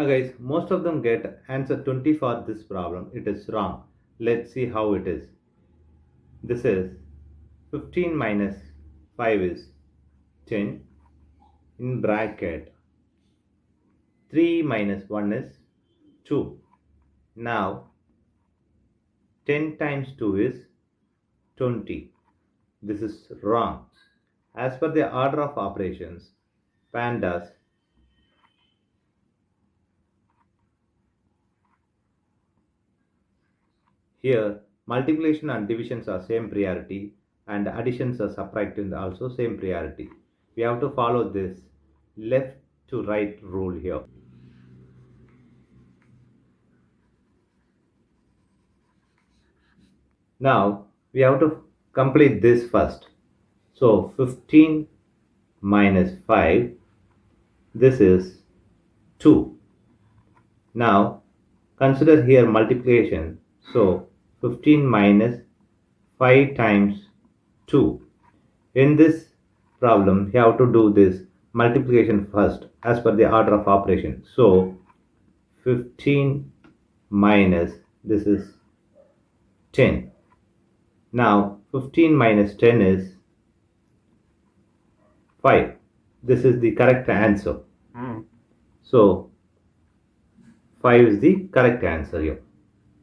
Guys, most of them get answer 20 for this problem. It is wrong. Let's see how it is. This is 15 minus 5 is 10 in bracket 3 minus 1 is 2. Now 10 times 2 is 20. This is wrong. As per the order of operations, PEMDAS here multiplication and divisions are same priority and additions are subtracting also same priority. We have to follow this left to right rule here. Now we have to complete this first. So 15 minus 5, this is 2. Now consider here multiplication. So 15 minus 5 times 2. In this problem, you have to do this multiplication first as per the order of operation. So 15 minus this is 10. Now 15 minus 10 is 5. This is the correct answer. So 5 is the correct answer here.